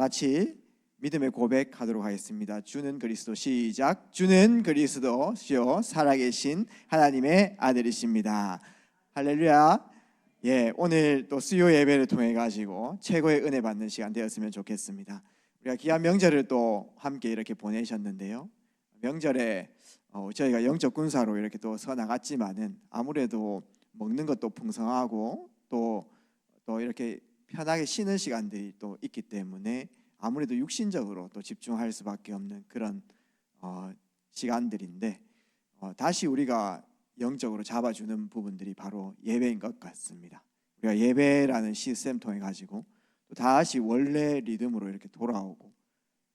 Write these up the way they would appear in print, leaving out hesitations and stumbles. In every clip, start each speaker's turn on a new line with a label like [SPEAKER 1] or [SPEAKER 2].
[SPEAKER 1] 같이 믿음의 고백하도록 하겠습니다. 주는 그리스도, 시작. 주는 그리스도시요 살아계신 하나님의 아들이십니다. 할렐루야. 오늘 또 수요 예배를 통해 가지고 최고의 은혜 받는 시간 되었으면 좋겠습니다. 우리가 귀한 명절을 또 함께 이렇게 보내셨는데요. 명절에 저희가 영적 군사로 이렇게 또 서 나갔지만은 아무래도 먹는 것도 풍성하고 또 이렇게 편하게 쉬는 시간들이 또 있기 때문에 아무래도 육신적으로 또 집중할 수밖에 없는 그런 시간들인데 다시 우리가 영적으로 잡아주는 부분들이 바로 예배인 것 같습니다. 우리가 예배라는 시스템 통해 가지고 또 다시 원래 리듬으로 이렇게 돌아오고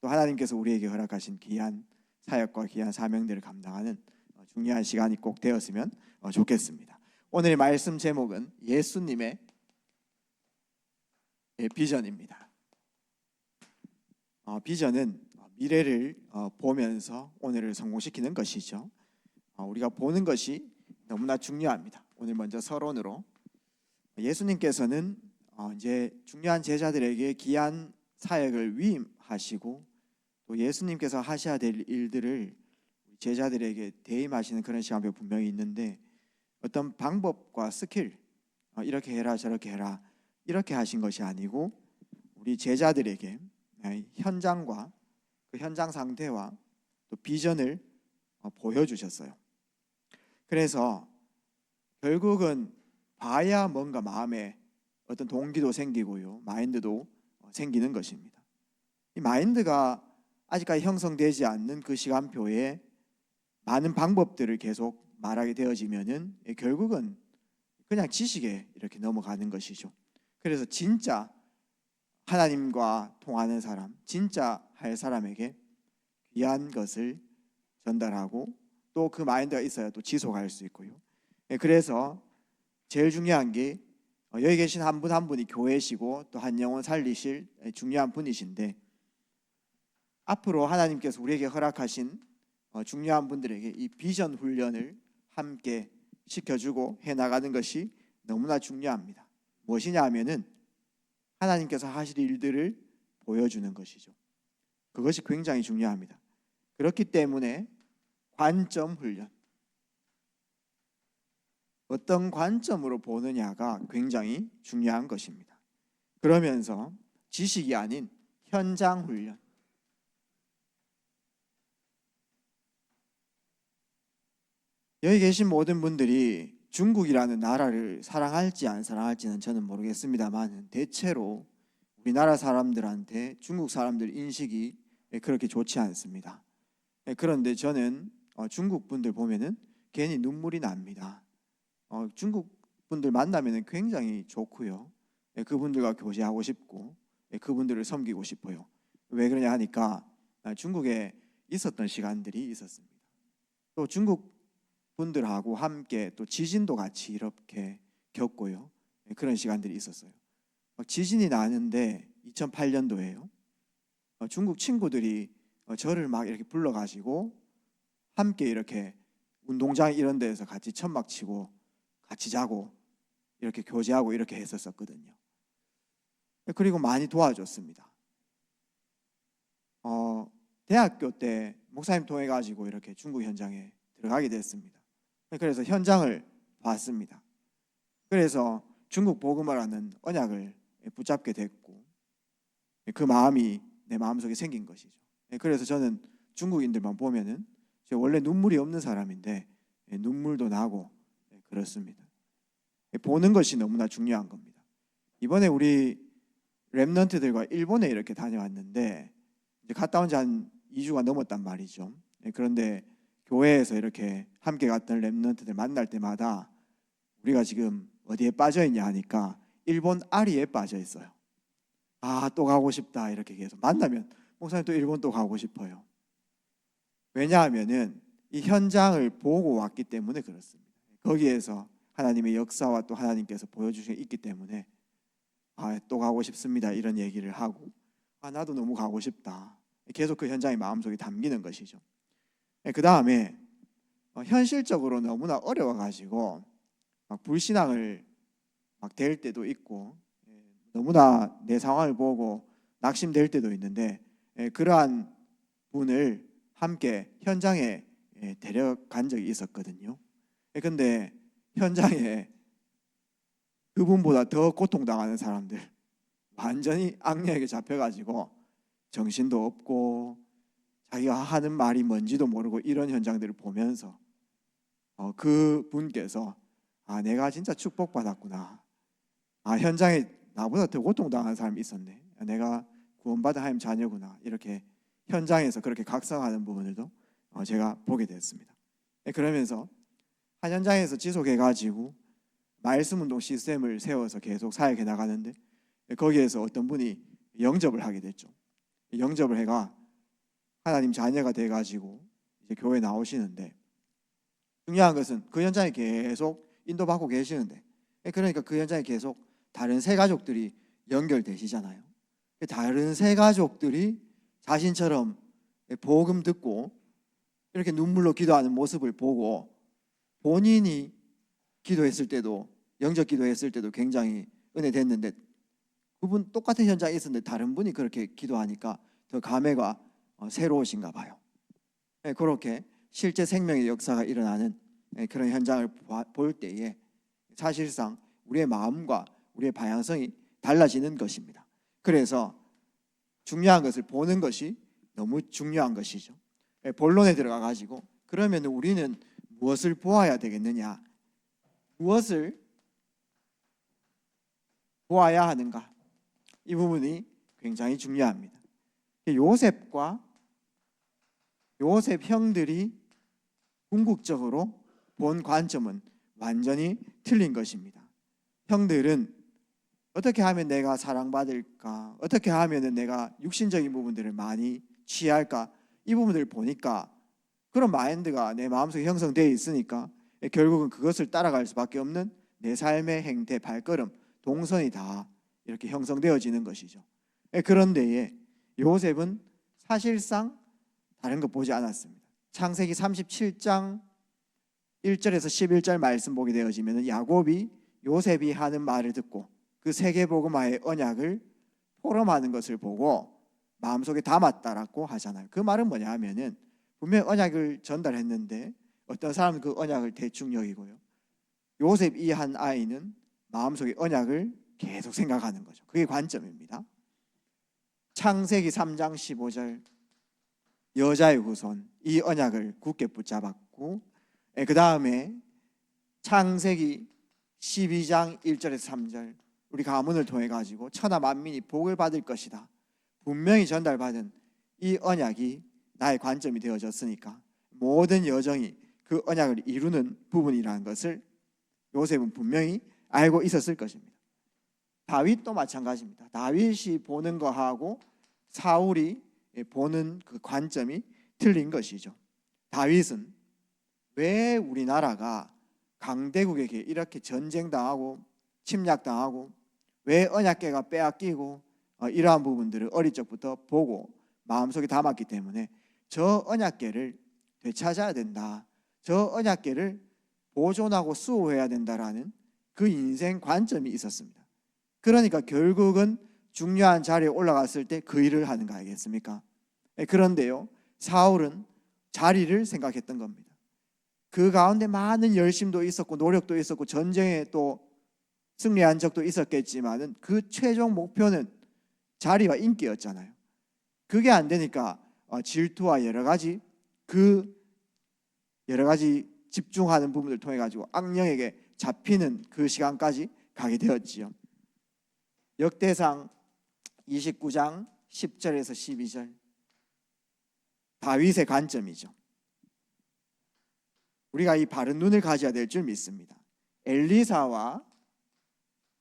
[SPEAKER 1] 또 하나님께서 우리에게 허락하신 귀한 사역과 귀한 사명들을 감당하는 중요한 시간이 꼭 되었으면 좋겠습니다. 오늘의 말씀 제목은 예수님의 비전입니다. 비전은 미래를 보면서 오늘을 성공시키는 것이죠. 우리가 보는 것이 너무나 중요합니다. 오늘 먼저 서론으로 예수님께서는 이제 중요한 제자들에게 귀한 사역을 위임하시고 또 예수님께서 하셔야 될 일들을 제자들에게 대임하시는 그런 시간이 분명히 있는데 어떤 방법과 스킬 이렇게 해라 저렇게 해라 이렇게 하신 것이 아니고 우리 제자들에게 현장과 그 현장 상태와 또 비전을 보여주셨어요. 그래서 결국은 봐야 뭔가 마음에 어떤 동기도 생기고요, 마인드도 생기는 것입니다. 이 마인드가 아직까지 형성되지 않는 그 시간표에 많은 방법들을 계속 말하게 되어지면은 결국은 그냥 지식에 이렇게 넘어가는 것이죠. 그래서 진짜 하나님과 통하는 사람, 진짜 할 사람에게 귀한 것을 전달하고 또 그 마인드가 있어야 또 지속할 수 있고요. 그래서 제일 중요한 게 여기 계신 한 분 한 분이 교회시고 또 한 영혼 살리실 중요한 분이신데 앞으로 하나님께서 우리에게 허락하신 중요한 분들에게 이 비전 훈련을 함께 시켜주고 해나가는 것이 너무나 중요합니다. 무엇이냐 하면은 하나님께서 하실 일들을 보여주는 것이죠. 그것이 굉장히 중요합니다. 그렇기 때문에 관점 훈련, 어떤 관점으로 보느냐가 굉장히 중요한 것입니다. 그러면서 지식이 아닌 현장 훈련, 여기 계신 모든 분들이 중국이라는 나라를 사랑할지 안 사랑할지는 저는 모르겠습니다만 대체로 우리나라 사람들한테 중국 사람들 인식이 그렇게 좋지 않습니다. 그런데 저는 중국 분들 보면은 괜히 눈물이 납니다. 중국 분들 만나면은 굉장히 좋고요. 그분들과 교제하고 싶고 그분들을 섬기고 싶어요. 왜 그러냐 하니까 중국에 있었던 시간들이 있었습니다. 또 중국 분들하고 함께 또 지진도 같이 이렇게 겪고요. 그런 시간들이 있었어요. 지진이 나는데 2008년도에요. 중국 친구들이 저를 막 이렇게 불러가지고 함께 이렇게 운동장 이런 데서 같이 천막 치고 같이 자고 이렇게 교제하고 이렇게 했었거든요. 그리고 많이 도와줬습니다. 대학교 때 목사님 통해 가지고 이렇게 중국 현장에 들어가게 됐습니다. 그래서 현장을 봤습니다. 그래서 중국 복음화라는 언약을 붙잡게 됐고 그 마음이 내 마음속에 생긴 것이죠. 그래서 저는 중국인들만 보면은 제가 원래 눈물이 없는 사람인데 눈물도 나고 그렇습니다. 보는 것이 너무나 중요한 겁니다. 이번에 우리 렘넌트들과 일본에 이렇게 다녀왔는데 이제 갔다 온 지 한 2주가 넘었단 말이죠. 그런데 교회에서 이렇게 함께 갔던 렘넌트들 만날 때마다 우리가 지금 어디에 빠져 있냐 하니까 일본 아리에 빠져 있어요. 또 가고 싶다 이렇게 계속 만나면 목사님 또 일본 또 가고 싶어요. 왜냐하면은 이 현장을 보고 왔기 때문에 그렇습니다. 거기에서 하나님의 역사와 또 하나님께서 보여주신 게 있기 때문에 또 가고 싶습니다 이런 얘기를 하고 나도 너무 가고 싶다 계속 그 현장이 마음속에 담기는 것이죠. 그 다음에 현실적으로 너무나 어려워가지고 막 불신앙을 막 될 때도 있고 너무나 내 상황을 보고 낙심될 때도 있는데 그러한 분을 함께 현장에 데려간 적이 있었거든요. 근데 현장에 그분보다 더 고통당하는 사람들, 완전히 악령에게 잡혀가지고 정신도 없고 자기가 하는 말이 뭔지도 모르고 이런 현장들을 보면서 그분께서 내가 진짜 축복받았구나. 현장에 나보다 더 고통당하는 사람이 있었네. 내가 구원받은 하나님 자녀구나. 이렇게 현장에서 그렇게 각성하는 부분들도 제가 보게 됐습니다. 그러면서 한 현장에서 지속해가지고 말씀운동 시스템을 세워서 계속 사역해 나가는데 거기에서 어떤 분이 영접을 하게 됐죠. 영접을 해가 하나님 자녀가 돼가지고 이제 교회 나오시는데, 중요한 것은 그 현장에 계속 인도받고 계시는데, 그러니까 그 현장에 계속 다른 새 가족들이 연결되시잖아요. 다른 새 가족들이 자신처럼 복음 듣고 이렇게 눈물로 기도하는 모습을 보고 본인이 기도했을 때도, 영접 기도했을 때도 굉장히 은혜 됐는데 그분 똑같은 현장에 있었는데 다른 분이 그렇게 기도하니까 더 감회가 새로우신가 봐요. 그렇게 실제 생명의 역사가 일어나는 그런 현장을 볼 때에 사실상 우리의 마음과 우리의 방향성이 달라지는 것입니다. 그래서 중요한 것을 보는 것이 너무 중요한 것이죠. 본론에 들어가 가지고 그러면 우리는 무엇을 보아야 되겠느냐, 무엇을 보아야 하는가, 이 부분이 굉장히 중요합니다. 요셉과 요셉 형들이 궁극적으로 본 관점은 완전히 틀린 것입니다. 형들은 어떻게 하면 내가 사랑받을까, 어떻게 하면 내가 육신적인 부분들을 많이 취할까, 이 부분들을 보니까 그런 마인드가 내 마음속에 형성되어 있으니까 결국은 그것을 따라갈 수밖에 없는 내 삶의 행태, 발걸음, 동선이 다 이렇게 형성되어지는 것이죠. 그런데 요셉은 사실상 다른 거 보지 않았습니다. 창세기 37장 1절에서 11절 말씀 보게 되어지면 야곱이 요셉이 하는 말을 듣고 그 세계복음화의 언약을 포럼하는 것을 보고 마음속에 담았다라고 하잖아요. 그 말은 뭐냐 하면은 분명히 언약을 전달했는데 어떤 사람은 그 언약을 대충 여기고요, 요셉 이 한 아이는 마음속에 언약을 계속 생각하는 거죠. 그게 관점입니다. 창세기 3장 15절 여자의 후손, 이 언약을 굳게 붙잡았고, 그 다음에 창세기 12장 1절에서 3절 우리 가문을 통해 가지고 천하 만민이 복을 받을 것이다, 분명히 전달받은 이 언약이 나의 관점이 되어졌으니까 모든 여정이 그 언약을 이루는 부분이라는 것을 요셉은 분명히 알고 있었을 것입니다. 다윗도 마찬가지입니다. 다윗이 보는 거하고 사울이 보는 그 관점이 틀린 것이죠. 다윗은 왜 우리나라가 강대국에게 이렇게 전쟁당하고 침략당하고 왜 언약궤가 빼앗기고 이러한 부분들을 어릴 적부터 보고 마음속에 담았기 때문에 저 언약궤를 되찾아야 된다, 저 언약궤를 보존하고 수호해야 된다라는 그 인생 관점이 있었습니다. 그러니까 결국은 중요한 자리에 올라갔을 때 그 일을 하는 거 아니겠습니까? 그런데요, 사울은 자리를 생각했던 겁니다. 그 가운데 많은 열심도 있었고 노력도 있었고 전쟁에 또 승리한 적도 있었겠지만은 그 최종 목표는 자리와 인기였잖아요. 그게 안 되니까 질투와 여러 가지 집중하는 부분을 통해 가지고 악령에게 잡히는 그 시간까지 가게 되었지요. 역대상 29장 10절에서 12절 다윗의 관점이죠. 우리가 이 바른 눈을 가져야 될 줄 믿습니다. 엘리사와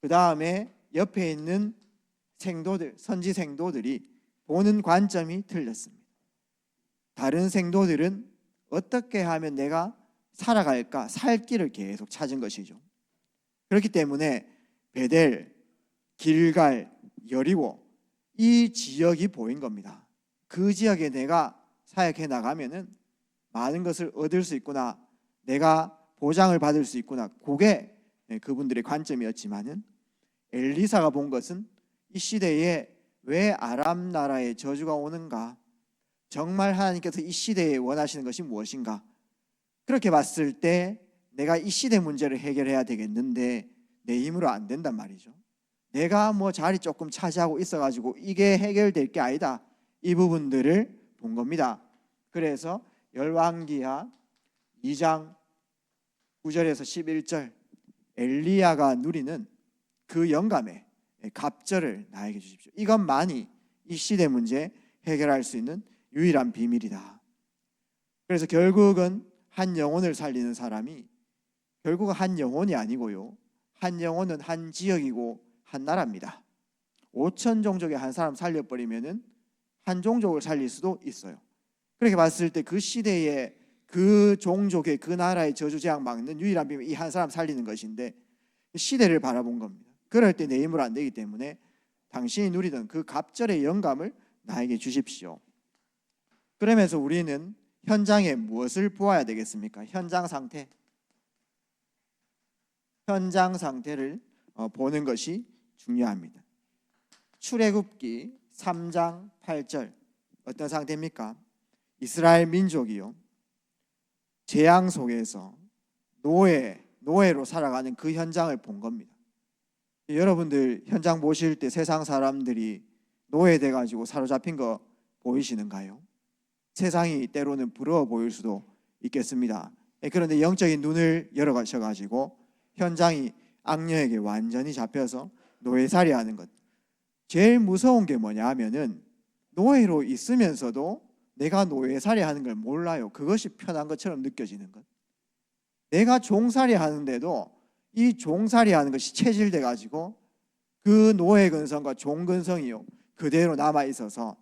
[SPEAKER 1] 그 다음에 옆에 있는 생도들, 선지 생도들이 보는 관점이 틀렸습니다. 다른 생도들은 어떻게 하면 내가 살아갈까, 살 길을 계속 찾은 것이죠. 그렇기 때문에 베델, 길갈, 여리고 이 지역이 보인 겁니다. 그 지역에 내가 사역해 나가면은 많은 것을 얻을 수 있구나, 내가 보장을 받을 수 있구나, 그게 그분들의 관점이었지만은 엘리사가 본 것은 이 시대에 왜 아람 나라에 저주가 오는가? 정말 하나님께서 이 시대에 원하시는 것이 무엇인가? 그렇게 봤을 때 내가 이 시대 문제를 해결해야 되겠는데 내 힘으로 안 된단 말이죠. 내가 뭐 자리 조금 차지하고 있어가지고 이게 해결될 게 아니다. 이 부분들을 본 겁니다. 그래서 열왕기하 2장 9절에서 11절 엘리야가 누리는 그 영감의 갑절을 나에게 주십시오. 이것만이 이 시대 문제 해결할 수 있는 유일한 비밀이다. 그래서 결국은 한 영혼을 살리는 사람이 결국은 한 영혼이 아니고요, 한 영혼은 한 지역이고 한 나라입니다. 5천 종족의 한 사람 살려버리면은 한 종족을 살릴 수도 있어요. 그렇게 봤을 때 그 시대에 그 종족의 그 나라의 저주재앙 막는 유일한 비밀, 이 한 사람 살리는 것인데 시대를 바라본 겁니다. 그럴 때 내 힘으로 안 되기 때문에 당신이 누리던 그 갑절의 영감을 나에게 주십시오. 그러면서 우리는 현장에 무엇을 보아야 되겠습니까? 현장 상태를 보는 것이 중요합니다. 출애굽기 3장 8절 어떤 상태입니까? 이스라엘 민족이요, 재앙 속에서 노예로 살아가는 그 현장을 본 겁니다. 여러분들 현장 보실 때 세상 사람들이 노예돼 가지고 사로잡힌 거 보이시는가요? 세상이 때로는 부러워 보일 수도 있겠습니다. 그런데 영적인 눈을 열어가셔가지고 현장이 악녀에게 완전히 잡혀서 노예살이하는 것. 제일 무서운 게 뭐냐 하면은 노예로 있으면서도 내가 노예살이하는 걸 몰라요. 그것이 편한 것처럼 느껴지는 것. 내가 종살이 하는데도 이 종살이 하는 것이 체질돼 가지고 그 노예 근성과 종 근성이요 그대로 남아 있어서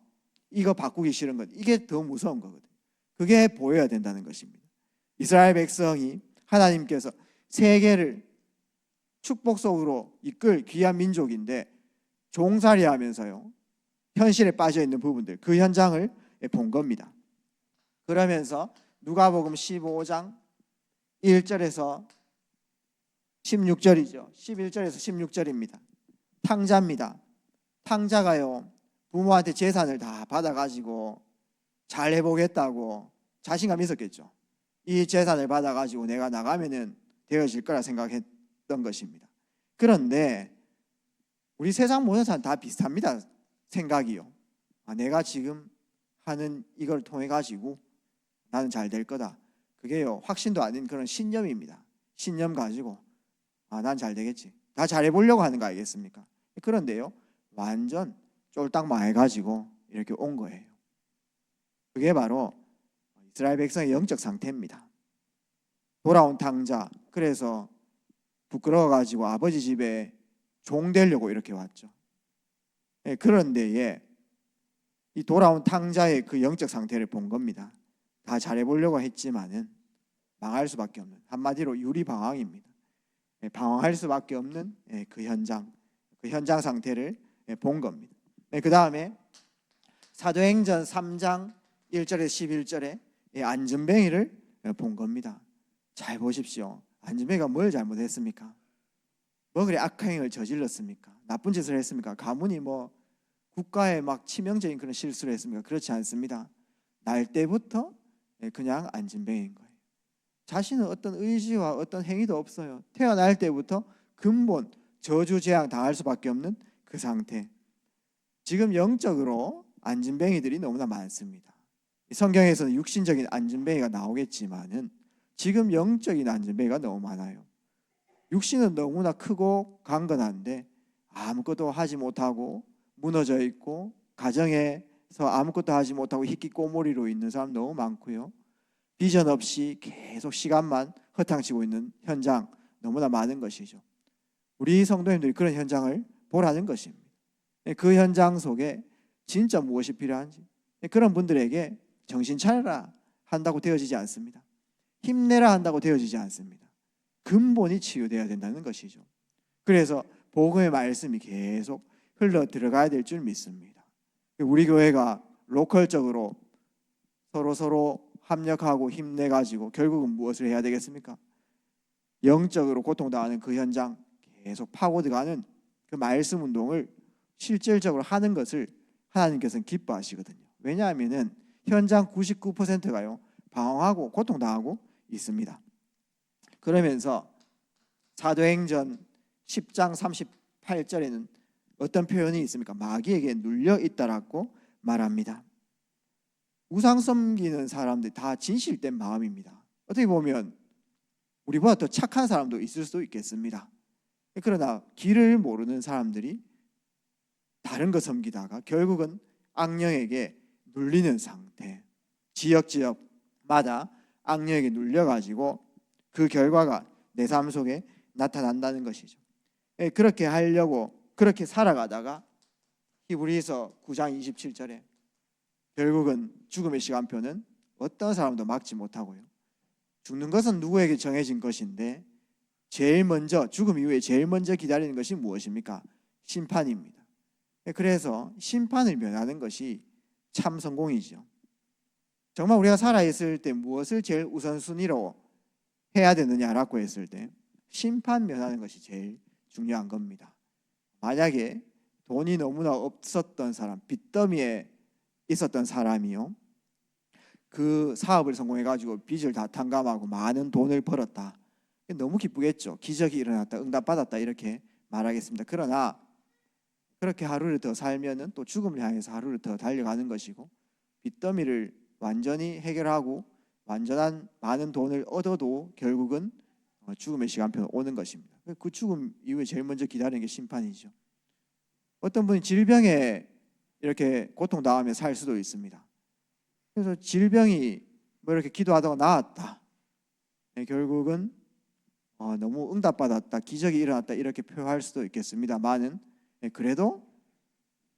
[SPEAKER 1] 이거 바꾸기 싫은 것, 이게 더 무서운 거거든요. 그게 보여야 된다는 것입니다. 이스라엘 백성이 하나님께서 세계를 축복 속으로 이끌 귀한 민족인데 종살이 하면서요 현실에 빠져 있는 부분들, 그 현장을 본 겁니다. 그러면서 누가복음 15장 1절에서 16절이죠. 11절에서 16절입니다. 탕자입니다. 탕자가요 부모한테 재산을 다 받아가지고 잘 해보겠다고 자신감 있었겠죠. 이 재산을 받아가지고 내가 나가면은 되어질 거라 생각했던 것입니다. 그런데 우리 세상 모든 사람 다 비슷합니다. 생각이요. 내가 지금 하는 이걸 통해 가지고 나는 잘 될 거다. 그게요 확신도 아닌 그런 신념입니다. 신념 가지고 난 잘 되겠지. 다 잘해보려고 하는 거 아니겠습니까? 그런데요 완전 쫄딱 망해가지고 이렇게 온 거예요. 그게 바로 이스라엘 백성의 영적 상태입니다. 돌아온 탕자, 그래서 부끄러워가지고 아버지 집에 종 되려고 이렇게 왔죠. 그런데 이 돌아온 탕자의 그 영적 상태를 본 겁니다. 다 잘해보려고 했지만은 망할 수밖에 없는, 한마디로 유리방황입니다. 방황할 수밖에 없는 그 현장 상태를 본 겁니다. 그 다음에 사도행전 3장 1절에서 11절에 안전뱅이를 본 겁니다. 잘 보십시오. 안전뱅이가 뭘 잘못했습니까? 뭐 그래 악한 행을 저질렀습니까? 나쁜 짓을 했습니까? 가문이 뭐 국가에 막 치명적인 그런 실수를 했습니까? 그렇지 않습니다. 날 때부터 그냥 안전뱅이인 거예요. 자신은 어떤 의지와 어떤 행위도 없어요. 태어날 때부터 근본 저주재앙 당할 수밖에 없는 그 상태. 지금 영적으로 안진뱅이들이 너무나 많습니다. 성경에서는 육신적인 안진뱅이가 나오겠지만은 지금 영적인 안진뱅이가 너무 많아요. 육신은 너무나 크고 강건한데 아무것도 하지 못하고 무너져 있고 가정에서 아무것도 하지 못하고 희끼꼬모리로 있는 사람 너무 많고요. 비전 없이 계속 시간만 허탕치고 있는 현장 너무나 많은 것이죠. 우리 성도님들이 그런 현장을 보라는 것입니다. 그 현장 속에 진짜 무엇이 필요한지, 그런 분들에게 정신 차려라 한다고 되어지지 않습니다. 힘내라 한다고 되어지지 않습니다. 근본이 치유되어야 된다는 것이죠. 그래서 복음의 말씀이 계속 흘러 들어가야 될 줄 믿습니다. 우리 교회가 로컬적으로 서로 합력하고 힘내가지고 결국은 무엇을 해야 되겠습니까? 영적으로 고통당하는 그 현장 계속 파고들어가는 그 말씀 운동을 실질적으로 하는 것을 하나님께서는 기뻐하시거든요. 왜냐하면은 현장 99%가요 방황하고 고통당하고 있습니다. 그러면서 사도행전 10장 38절에는 어떤 표현이 있습니까? 마귀에게 눌려 있다라고 말합니다. 우상 섬기는 사람들이 다 진실된 마음입니다. 어떻게 보면 우리보다 더 착한 사람도 있을 수도 있겠습니다. 그러나 길을 모르는 사람들이 다른 거 섬기다가 결국은 악령에게 눌리는 상태, 지역마다 악령에게 눌려가지고 그 결과가 내 삶 속에 나타난다는 것이죠. 그렇게 하려고 그렇게 살아가다가 히브리서 9장 27절에 결국은 죽음의 시간표는 어떤 사람도 막지 못하고요. 죽는 것은 누구에게 정해진 것인데 제일 먼저 죽음 이후에 제일 먼저 기다리는 것이 무엇입니까? 심판입니다. 그래서 심판을 면하는 것이 참 성공이죠. 정말 우리가 살아있을 때 무엇을 제일 우선순위로 해야 되느냐라고 했을 때 심판 면하는 것이 제일 중요한 겁니다. 만약에 돈이 너무나 없었던 사람, 빚더미에 있었던 사람이요, 그 사업을 성공해가지고 빚을 다 탕감하고 많은 돈을 벌었다. 너무 기쁘겠죠. 기적이 일어났다, 응답받았다 이렇게 말하겠습니다. 그러나 그렇게 하루를 더 살면은 또 죽음을 향해서 하루를 더 달려가는 것이고 빚더미를 완전히 해결하고 완전한 많은 돈을 얻어도 결국은 죽음의 시간표는 오는 것입니다. 그 죽음 이후에 제일 먼저 기다리는 게 심판이죠. 어떤 분이 질병에 이렇게 고통당하며 살 수도 있습니다. 그래서 질병이 뭐 이렇게 기도하다가 나았다, 결국은 너무 응답받았다, 기적이 일어났다 이렇게 표현할 수도 있겠습니다만은 그래도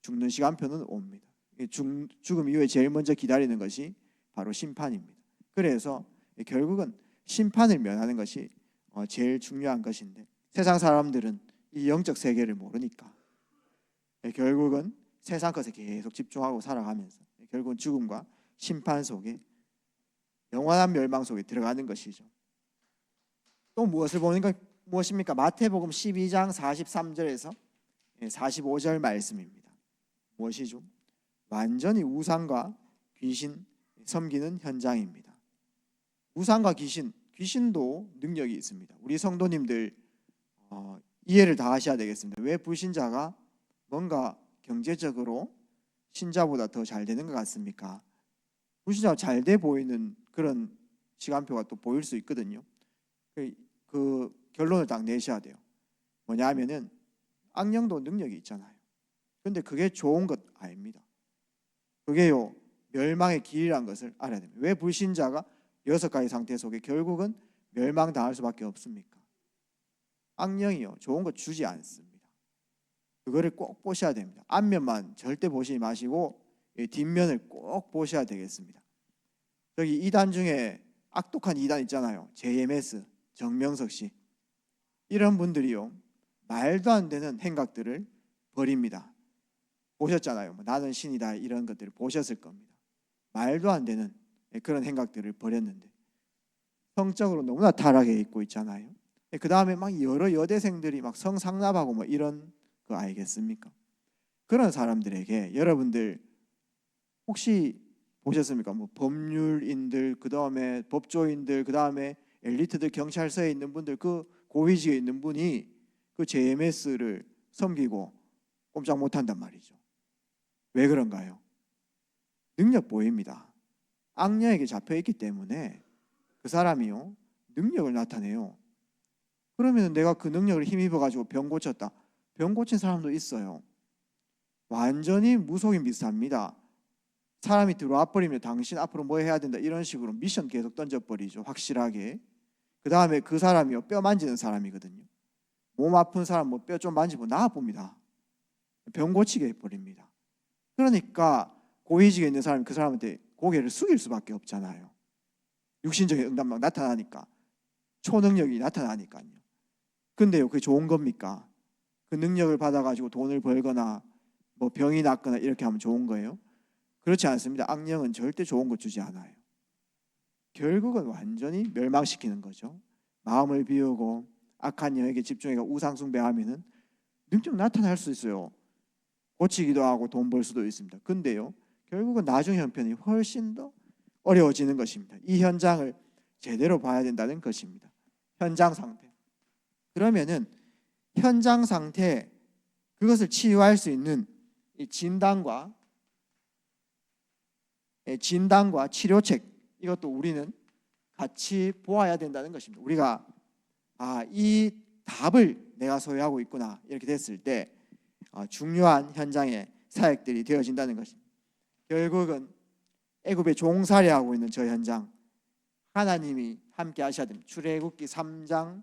[SPEAKER 1] 죽는 시간표는 옵니다. 죽음 이후에 제일 먼저 기다리는 것이 바로 심판입니다. 그래서 결국은 심판을 면하는 것이 제일 중요한 것인데 세상 사람들은 이 영적 세계를 모르니까 결국은 세상 것에 계속 집중하고 살아가면서 결국은 죽음과 심판 속에 영원한 멸망 속에 들어가는 것이죠. 또 무엇을 보는가 무엇입니까? 마태복음 12장 43절에서 45절 말씀입니다. 무엇이죠? 완전히 우상과 귀신 섬기는 현장입니다. 우상과 귀신도 능력이 있습니다. 우리 성도님들 이해를 다 하셔야 되겠습니다. 왜 불신자가 뭔가 경제적으로 신자보다 더 잘 되는 것 같습니까? 불신자가 잘 돼 보이는 그런 시간표가 또 보일 수 있거든요. 그 결론을 딱 내셔야 돼요. 뭐냐 하면은 악령도 능력이 있잖아요. 근데 그게 좋은 것 아닙니다. 그게요 멸망의 길이라는 것을 알아야 됩니다. 왜 불신자가 6가지 상태 속에 결국은 멸망당할 수밖에 없습니까? 악령이요 좋은 것 주지 않습니다. 그거를 꼭 보셔야 됩니다. 앞면만 절대 보시지 마시고 뒷면을 꼭 보셔야 되겠습니다. 저기 이단 중에 악독한 이단 있잖아요. JMS 정명석 씨, 이런 분들이요 말도 안 되는 행각들을 벌입니다. 보셨잖아요. 나는 신이다 이런 것들을 보셨을 겁니다. 말도 안 되는 그런 행각들을 벌였는데 성적으로 너무나 타락해 있고 있잖아요. 그 다음에 막 여러 여대생들이 막 성상납하고 뭐 이런 거 알겠습니까? 그런 사람들에게 여러분들 혹시 보셨습니까? 뭐 법률인들, 그 다음에 법조인들, 그 다음에 엘리트들, 경찰서에 있는 분들, 그 고위직에 있는 분이 그 JMS를 섬기고 꼼짝 못한단 말이죠. 왜 그런가요? 능력 보입니다. 악령에게 잡혀있기 때문에 그 사람이요 능력을 나타내요. 그러면 내가 그 능력을 힘입어가지고 병 고쳤다. 병 고친 사람도 있어요. 완전히 무속인 비슷합니다. 사람이 들어와 버리면 당신 앞으로 뭐 해야 된다 이런 식으로 미션 계속 던져버리죠. 확실하게. 그 다음에 그 사람이요 뼈 만지는 사람이거든요. 몸 아픈 사람 뭐 뼈 좀 만지고 나아봅니다. 병 고치게 해버립니다. 그러니까 고위직에 있는 사람이 그 사람한테 고개를 숙일 수밖에 없잖아요. 육신적인 응답만 나타나니까, 초능력이 나타나니까요. 근데요 그게 좋은 겁니까? 그 능력을 받아가지고 돈을 벌거나 뭐 병이 낫거나 이렇게 하면 좋은 거예요? 그렇지 않습니다. 악령은 절대 좋은 거 주지 않아요. 결국은 완전히 멸망시키는 거죠. 마음을 비우고 악한 영에게 집중해가 우상 숭배하면은 능력 나타날 수 있어요. 고치기도 하고 돈 벌 수도 있습니다. 근데요, 결국은 나중 형편이 훨씬 더 어려워지는 것입니다. 이 현장을 제대로 봐야 된다는 것입니다. 현장 상태. 그러면은 현장 상태, 그것을 치유할 수 있는 이 진단과 치료책, 이것도 우리는 같이 보아야 된다는 것입니다. 우리가 이 답을 내가 소유하고 있구나, 이렇게 됐을 때 중요한 현장의 사역들이 되어진다는 것입니다. 결국은 애굽에 종살이하고 있는 저 현장, 하나님이 함께 하셔야 됩니다. 출애굽기 3장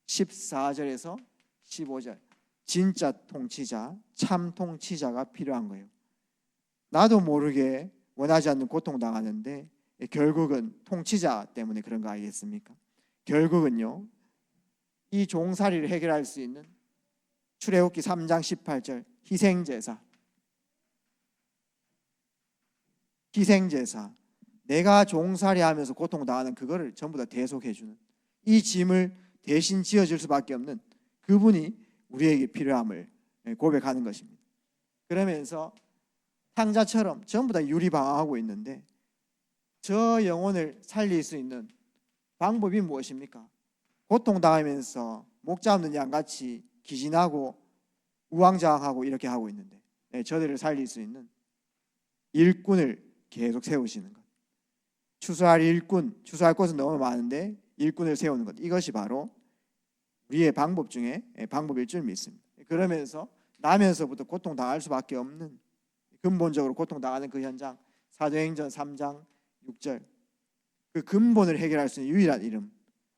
[SPEAKER 1] 14절에서 15절, 진짜 통치자, 참 통치자가 필요한 거예요. 나도 모르게 원하지 않는 고통당하는데 결국은 통치자 때문에 그런 거 아니겠습니까? 결국은요, 이 종살이를 해결할 수 있는 출애굽기 3장 18절 희생제사, 내가 종살이하면서 고통당하는 그거를 전부 다 대속해주는, 이 짐을 대신 지어줄 수밖에 없는 그분이 우리에게 필요함을 고백하는 것입니다. 그러면서 탕자처럼 전부 다 유리방황하고 있는데 저 영혼을 살릴 수 있는 방법이 무엇입니까? 고통당하면서 목 잡는 양같이 기진하고 우왕좌왕하고 이렇게 하고 있는데 저들을 살릴 수 있는 일꾼을 계속 세우시는 것. 추수할 일꾼, 추수할 것은 너무 많은데 일꾼을 세우는 것, 이것이 바로 우리의 방법 중에 방법일 줄 믿습니다. 그러면서 나면서부터 고통당할 수밖에 없는, 근본적으로 고통당하는 그 현장, 사도행전 3장 6절, 그 근본을 해결할 수 있는 유일한 이름,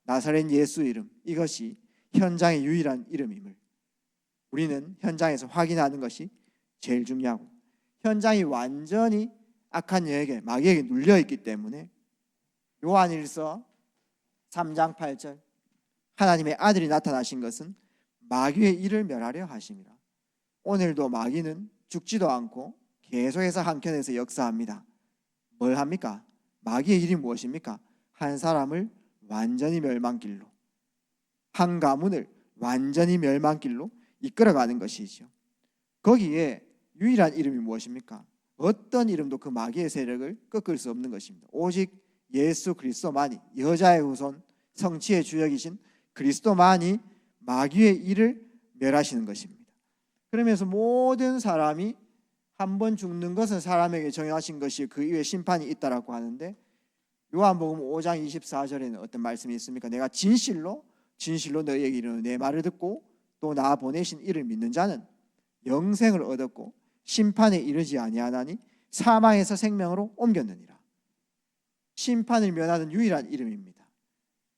[SPEAKER 1] 나사렛 예수 이름, 이것이 현장의 유일한 이름임을 우리는 현장에서 확인하는 것이 제일 중요하고, 현장이 완전히 악한 영에게, 마귀에게 눌려있기 때문에 요한일서 3장 8절, 하나님의 아들이 나타나신 것은 마귀의 일을 멸하려 하심이라. 오늘도 마귀는 죽지도 않고 계속해서 한켠에서 역사합니다. 뭘 합니까? 마귀의 일이 무엇입니까? 한 사람을 완전히 멸망길로, 한 가문을 완전히 멸망길로 이끌어가는 것이죠. 거기에 유일한 이름이 무엇입니까? 어떤 이름도 그 마귀의 세력을 꺾을 수 없는 것입니다. 오직 예수 그리스도만이, 여자의 후손, 성취의 주역이신 그리스도만이 마귀의 일을 멸하시는 것입니다. 그러면서 모든 사람이 한 번 죽는 것은 사람에게 정해하신 것이 그 이후에 심판이 있다라고 하는데, 요한복음 5장 24절에는 어떤 말씀이 있습니까? 내가 진실로 너희에게 이르노니 내 말을 듣고 또 나 보내신 이를 믿는 자는 영생을 얻었고 심판에 이르지 아니하나니 사망에서 생명으로 옮겼느니라. 심판을 면하는 유일한 이름입니다.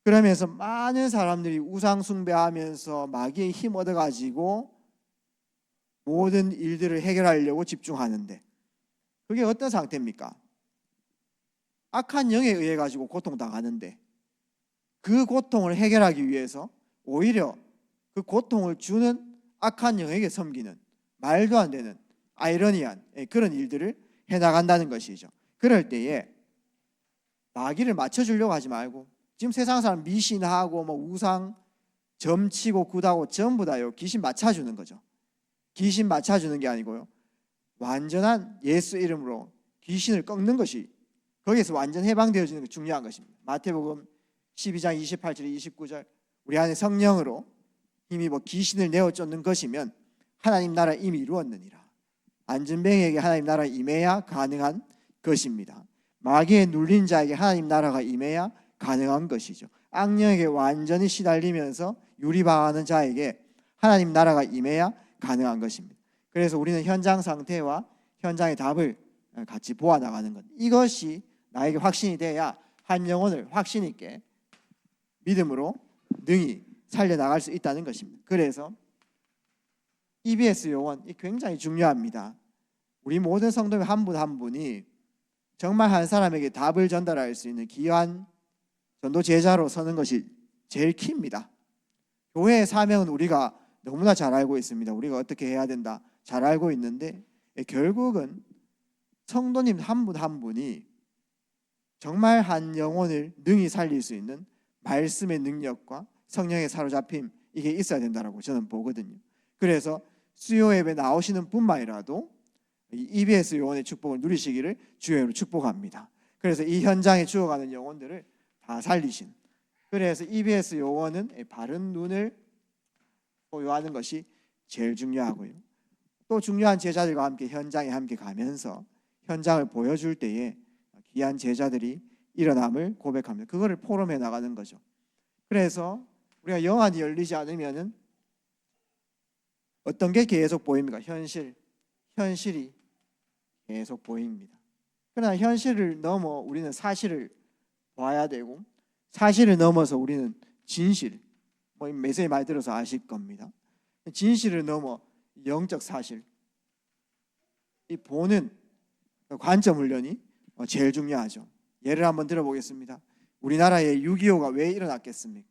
[SPEAKER 1] 그러면서 많은 사람들이 우상 숭배하면서 마귀의 힘 얻어가지고 모든 일들을 해결하려고 집중하는데, 그게 어떤 상태입니까? 악한 영에 의해 가지고 고통당하는데 그 고통을 해결하기 위해서 오히려 그 고통을 주는 악한 영에게 섬기는, 말도 안 되는 아이러니한 그런 일들을 해나간다는 것이죠. 그럴 때에 마귀를 맞춰주려고 하지 말고, 지금 세상 사람 미신하고 우상 점치고 굿하고 전부 다요 귀신 맞춰주는 거죠. 귀신 맞춰주는 게 아니고요, 완전한 예수 이름으로 귀신을 꺾는 것이, 거기에서 완전 해방되어지는 게 중요한 것입니다. 마태복음 12장 28절 29절, 우리 안에 성령으로 힘입어 귀신을 내어 쫓는 것이면 하나님 나라 이미 이루었느니라. 안진뱅이에게 하나님 나라 임해야 가능한 것입니다. 마귀에 눌린 자에게 하나님 나라가 임해야 가능한 것이죠. 악령에게 완전히 시달리면서 유리방하는 자에게 하나님 나라가 임해야 가능한 것입니다. 그래서 우리는 현장 상태와 현장의 답을 같이 보아나가는 것, 이것이 나에게 확신이 돼야 한 영혼을 확신 있게 믿음으로 능히 살려나갈 수 있다는 것입니다. 그래서 EBS 요원이 굉장히 중요합니다. 우리 모든 성도의 한 분 한 분이 정말 한 사람에게 답을 전달할 수 있는 귀한 전도 제자로 서는 것이 제일 키입니다. 교회의 사명은 우리가 너무나 잘 알고 있습니다. 우리가 어떻게 해야 된다 잘 알고 있는데, 결국은 성도님 한 분 한 분이 정말 한 영혼을 능히 살릴 수 있는 말씀의 능력과 성령의 사로잡힘, 이게 있어야 된다라고 저는 보거든요. 그래서 수요 예배 나오시는 분만이라도 이 EBS 요원의 축복을 누리시기를 주의 이름으로 축복합니다. 그래서 이 현장에 죽어가는 영혼들을 다 살리신, 그래서 EBS 요원은 바른 눈을 소유하는 것이 제일 중요하고요. 또 중요한 제자들과 함께 현장에 함께 가면서 현장을 보여줄 때에 귀한 제자들이 일어남을 고백합니다. 그거를 포럼해 나가는 거죠. 그래서 우리가 영안이 열리지 않으면은 어떤 게 계속 보입니까? 현실이 계속 보입니다. 그러나 현실을 넘어 우리는 사실을 봐야 되고, 사실을 넘어서 우리는 진실, 메시지 많이 들어서 아실 겁니다. 진실을 넘어 영적 사실, 이 보는 관점 훈련이 제일 중요하죠. 예를 한번 들어보겠습니다. 우리나라에 6.25가 왜 일어났겠습니까?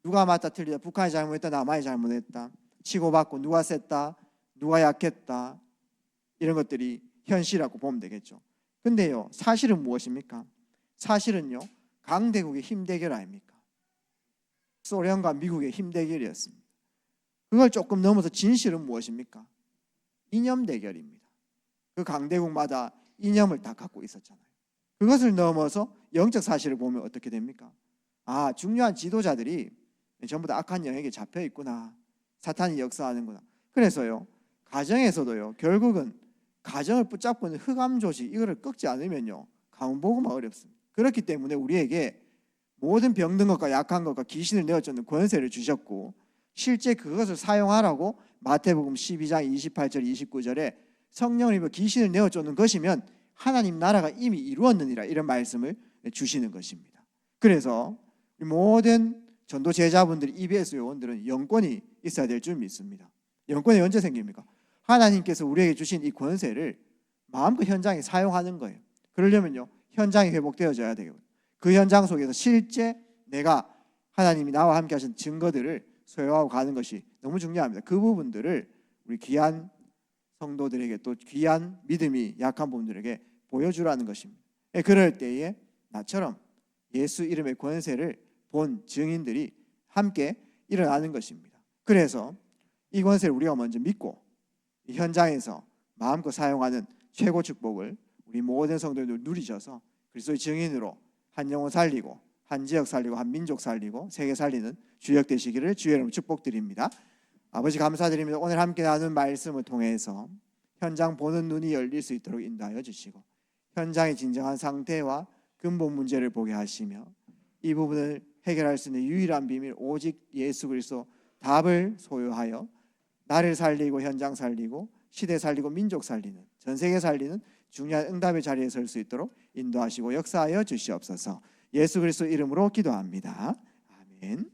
[SPEAKER 1] 누가 맞다 틀리다, 북한이 잘못했다, 남한이 잘못했다, 치고받고 누가 셌다, 누가 약했다, 이런 것들이 현실이라고 보면 되겠죠. 근데요, 사실은 무엇입니까? 사실은요, 강대국의 힘 대결 아닙니까? 소련과 미국의 힘 대결이었습니다. 그걸 조금 넘어서 진실은 무엇입니까? 이념 대결입니다. 그 강대국마다 이념을 다 갖고 있었잖아요. 그것을 넘어서 영적 사실을 보면 어떻게 됩니까? 아, 중요한 지도자들이 전부 다 악한 영역에 잡혀 있구나, 사탄이 역사하는구나. 그래서요, 가정에서도요, 결국은 가정을 붙잡고 있는 흑암 조직, 이거를 꺾지 않으면요, 가문복음화 어렵습니다. 그렇기 때문에 우리에게 모든 병든 것과 약한 것과 귀신을 내어쫓는 권세를 주셨고, 실제 그것을 사용하라고 마태복음 12장 28절 29절에 성령을 입어 귀신을 내어쫓는 것이면 하나님 나라가 이미 이루었느니라, 이런 말씀을 주시는 것입니다. 그래서 모든 전도 제자분들, EBS 요원들은 영권이 있어야 될 줄 믿습니다. 영권이 언제 생깁니까? 하나님께서 우리에게 주신 이 권세를 마음껏 현장에 사용하는 거예요. 그러려면요, 현장이 회복되어져야 되고, 그 현장 속에서 실제 내가 하나님이 나와 함께 하신 증거들을 소유하고 가는 것이 너무 중요합니다. 그 부분들을 우리 귀한 성도들에게, 또 귀한 믿음이 약한 분들에게 보여주라는 것입니다. 그럴 때에 나처럼 예수 이름의 권세를 본 증인들이 함께 일어나는 것입니다. 그래서 이 권세를 우리가 먼저 믿고 이 현장에서 마음껏 사용하는 최고 축복을 우리 모든 성도들 누리셔서 그리스도의 증인으로 한 영혼 살리고, 한 지역 살리고, 한 민족 살리고, 세계 살리는 주역 되시기를 주의 이름으로 축복드립니다. 아버지, 감사드립니다. 오늘 함께 나눈 말씀을 통해서 현장 보는 눈이 열릴 수 있도록 인도하여 주시고, 현장의 진정한 상태와 근본 문제를 보게 하시며, 이 부분을 해결할 수 있는 유일한 비밀, 오직 예수 그리스도 답을 소유하여 나를 살리고, 현장 살리고, 시대 살리고, 민족 살리는, 전 세계 살리는 중요한 응답의 자리에 설 수 있도록 인도하시고 역사하여 주시옵소서. 예수 그리스도 이름으로 기도합니다. 아멘.